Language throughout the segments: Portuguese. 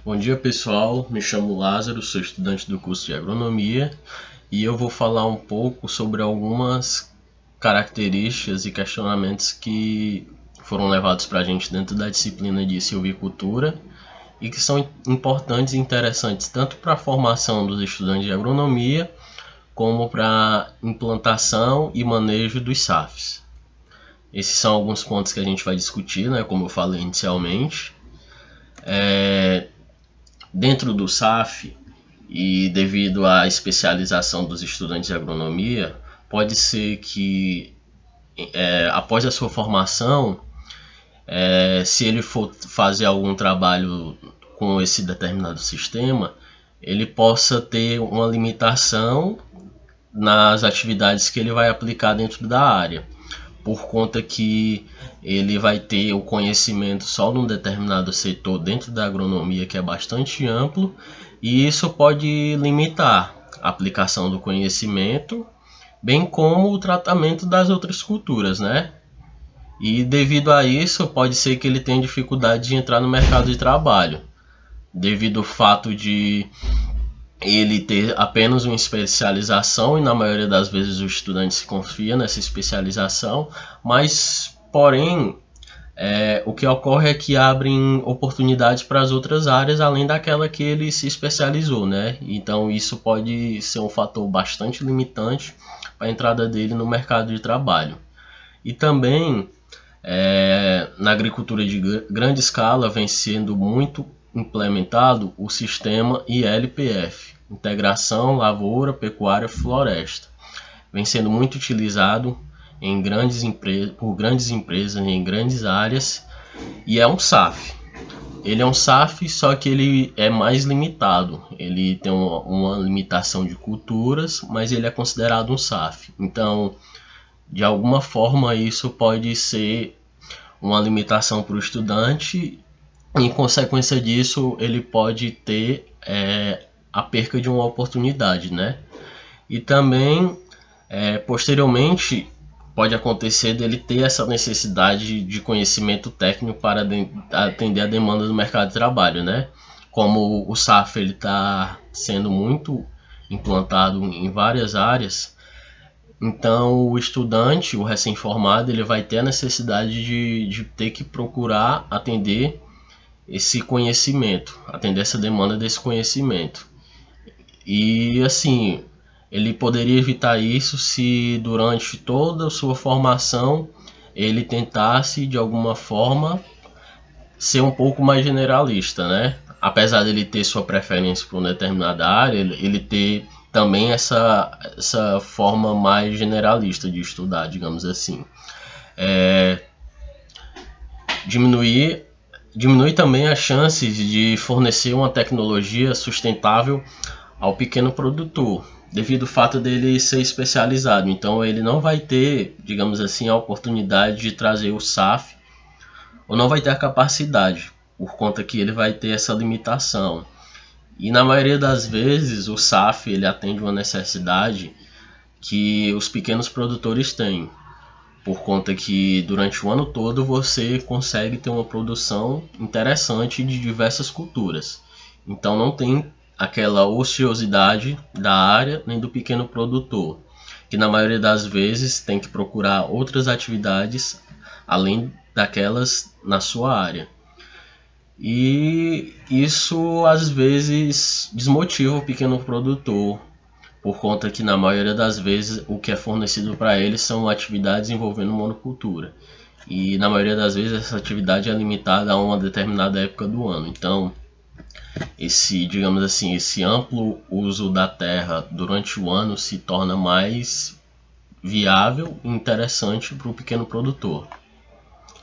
Bom dia pessoal, me chamo Lázaro, sou estudante do curso de Agronomia e eu vou falar um pouco sobre algumas características e questionamentos que foram levados para a gente dentro da disciplina de silvicultura e que são importantes e interessantes tanto para a formação dos estudantes de agronomia como para a implantação e manejo dos SAFs. Esses são alguns pontos que a gente vai discutir, né, como eu falei inicialmente. Dentro do SAF, e devido à especialização dos estudantes de agronomia, pode ser que após a sua formação, se ele for fazer algum trabalho com esse determinado sistema, ele possa ter uma limitação nas atividades que ele vai aplicar dentro da área, por conta que ele vai ter o conhecimento só num determinado setor dentro da agronomia que é bastante amplo, e isso pode limitar a aplicação do conhecimento, bem como o tratamento das outras culturas, né? E devido a isso, pode ser que ele tenha dificuldade de entrar no mercado de trabalho, devido ao fato de ele ter apenas uma especialização, e na maioria das vezes o estudante se confia nessa especialização, mas porém o que ocorre é que abrem oportunidades para as outras áreas além daquela que ele se especializou, né? Então isso pode ser um fator bastante limitante para a entrada dele no mercado de trabalho. E também na agricultura de grande escala vem sendo muito implementado o sistema ILPF, Integração Lavoura, Pecuária, Floresta. Vem sendo muito utilizado por grandes empresas em grandes áreas, e é um SAF. Ele é um SAF, só que ele é mais limitado. Ele tem uma limitação de culturas, mas ele é considerado um SAF. Então, de alguma forma, isso pode ser uma limitação para o estudante. Em consequência disso, ele pode ter a perca de uma oportunidade, né? E também, posteriormente, pode acontecer dele ter essa necessidade de conhecimento técnico para atender a demanda do mercado de trabalho, né? Como o SAF está sendo muito implantado em várias áreas, então o estudante, o recém-formado, ele vai ter a necessidade de ter que procurar atender esse conhecimento, atender essa demanda desse conhecimento. E assim, ele poderia evitar isso se durante toda a sua formação ele tentasse de alguma forma ser um pouco mais generalista, né? Apesar dele ter sua preferência por uma determinada área, ele ter também essa forma mais generalista de estudar, digamos assim. Diminui também as chances de fornecer uma tecnologia sustentável ao pequeno produtor, devido ao fato dele ser especializado. Então ele não vai ter, digamos assim, a oportunidade de trazer o SAF, ou não vai ter a capacidade, por conta que ele vai ter essa limitação. E na maioria das vezes o SAF ele atende uma necessidade que os pequenos produtores têm, por conta que durante o ano todo você consegue ter uma produção interessante de diversas culturas. Então não tem aquela ociosidade da área nem do pequeno produtor, que na maioria das vezes tem que procurar outras atividades além daquelas na sua área. E isso às vezes desmotiva o pequeno produtor, por conta que na maioria das vezes o que é fornecido para ele são atividades envolvendo monocultura. E na maioria das vezes essa atividade é limitada a uma determinada época do ano. Então, digamos assim, esse amplo uso da terra durante o ano se torna mais viável e interessante para o pequeno produtor.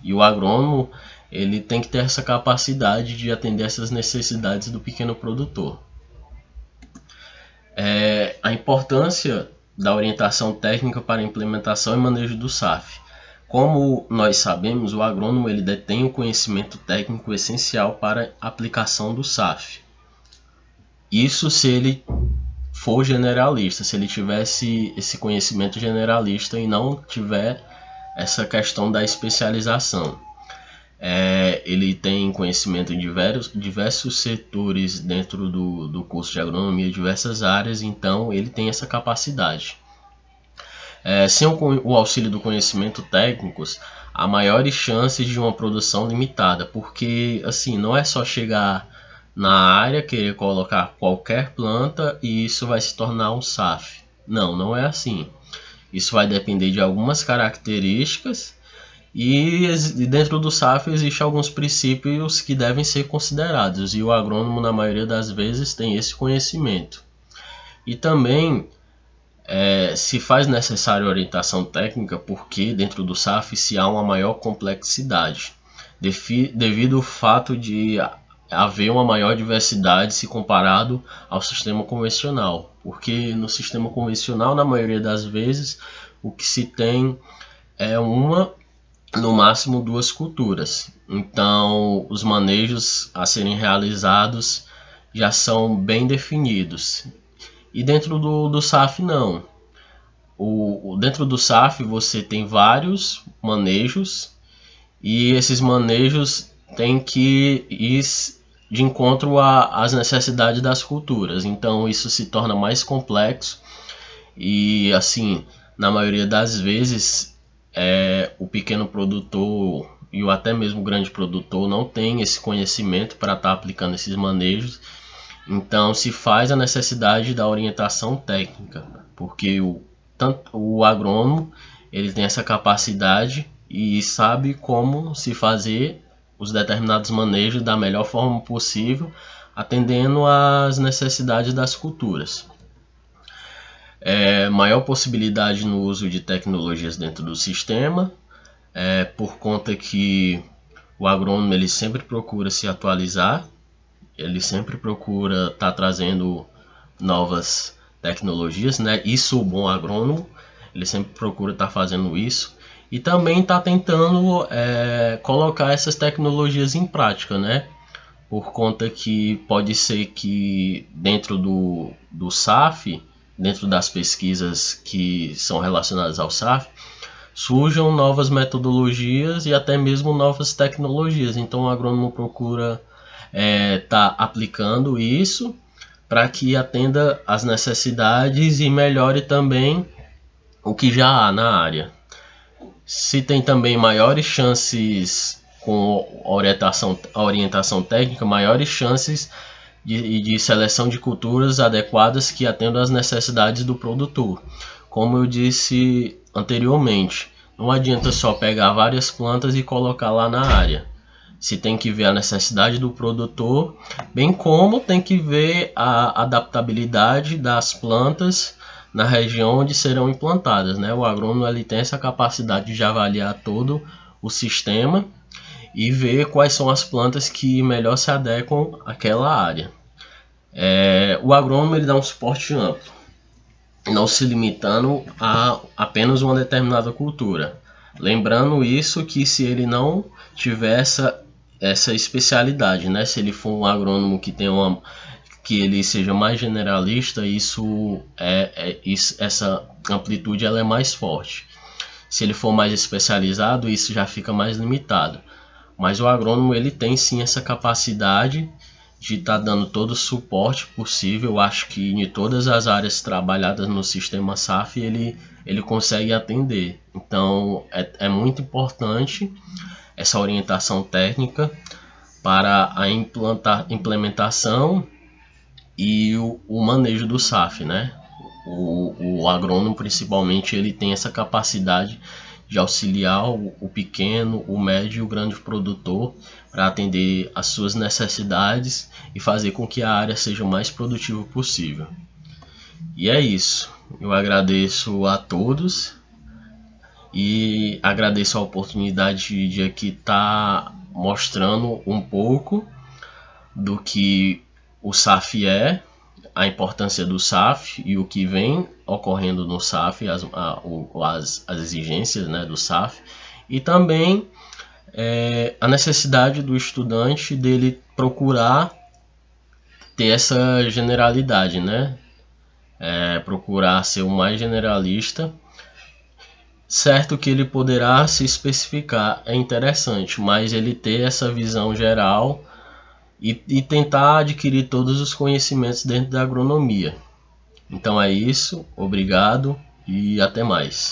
E o agrônomo ele tem que ter essa capacidade de atender essas necessidades do pequeno produtor. A importância da orientação técnica para a implementação e manejo do SAF. Como nós sabemos, o agrônomo ele detém o conhecimento técnico essencial para a aplicação do SAF. Isso se ele for generalista, se ele tivesse esse conhecimento generalista e não tiver essa questão da especialização. Ele tem conhecimento em diversos setores dentro do curso de agronomia, diversas áreas, então ele tem essa capacidade. Sem o auxílio do conhecimento técnico, há maiores chances de uma produção limitada, porque assim, não é só chegar na área, querer colocar qualquer planta e isso vai se tornar um SAF. Não, não é assim. Isso vai depender de algumas características e dentro do SAF existem alguns princípios que devem ser considerados e o agrônomo na maioria das vezes tem esse conhecimento. E também se faz necessária orientação técnica porque dentro do SAF se há uma maior complexidade, devido ao fato de haver uma maior diversidade se comparado ao sistema convencional, porque no sistema convencional, na maioria das vezes, o que se tem é no máximo 2 culturas. Então, os manejos a serem realizados já são bem definidos. E dentro do SAF não. Dentro do SAF você tem vários manejos e esses manejos têm que ir de encontro às necessidades das culturas. Então isso se torna mais complexo e assim, na maioria das vezes o pequeno produtor e até mesmo o grande produtor não tem esse conhecimento para estar aplicando esses manejos. Então se faz a necessidade da orientação técnica, porque o agrônomo ele tem essa capacidade e sabe como se fazer os determinados manejos da melhor forma possível, atendendo às necessidades das culturas. Maior possibilidade no uso de tecnologias dentro do sistema, por conta que o agrônomo ele sempre procura se atualizar, ele sempre procura estar trazendo novas tecnologias, né? Isso o bom agrônomo, ele sempre procura estar fazendo isso e também está tentando colocar essas tecnologias em prática, né? Por conta que pode ser que dentro do SAF, dentro das pesquisas que são relacionadas ao SAF, surjam novas metodologias e até mesmo novas tecnologias. Então o agrônomo procura estar aplicando isso para que atenda às necessidades e melhore também o que já há na área. Se tem também maiores chances com orientação técnica, maiores chances de seleção de culturas adequadas que atendam às necessidades do produtor. Como eu disse anteriormente, não adianta só pegar várias plantas e colocar lá na área. Se tem que ver a necessidade do produtor, bem como tem que ver a adaptabilidade das plantas na região onde serão implantadas, né? O agrônomo ele tem essa capacidade de avaliar todo o sistema e ver quais são as plantas que melhor se adequam àquela área. O agrônomo ele dá um suporte amplo, não se limitando a apenas uma determinada cultura. Lembrando isso que se ele não tiver essa especialidade, né? Se ele for um agrônomo que que ele seja mais generalista, essa amplitude ela é mais forte. Se ele for mais especializado, isso já fica mais limitado. Mas o agrônomo ele tem sim essa capacidade de estar dando todo o suporte possível. Eu acho que em todas as áreas trabalhadas no sistema SAF ele consegue atender. Então é muito importante essa orientação técnica para a implementação e o manejo do SAF, né? O agrônomo principalmente ele tem essa capacidade de auxiliar o pequeno, o médio e o grande produtor para atender às suas necessidades e fazer com que a área seja o mais produtiva possível. E é isso. Eu agradeço a todos e agradeço a oportunidade de aqui estar mostrando um pouco do que o SAF a importância do SAF e o que vem ocorrendo no SAF, as exigências, né, do SAF, e também a necessidade do estudante dele procurar ter essa generalidade, né? Procurar ser o mais generalista Certo que ele poderá se especificar, é interessante, mas ele ter essa visão geral e tentar adquirir todos os conhecimentos dentro da agronomia. Então é isso, obrigado e até mais.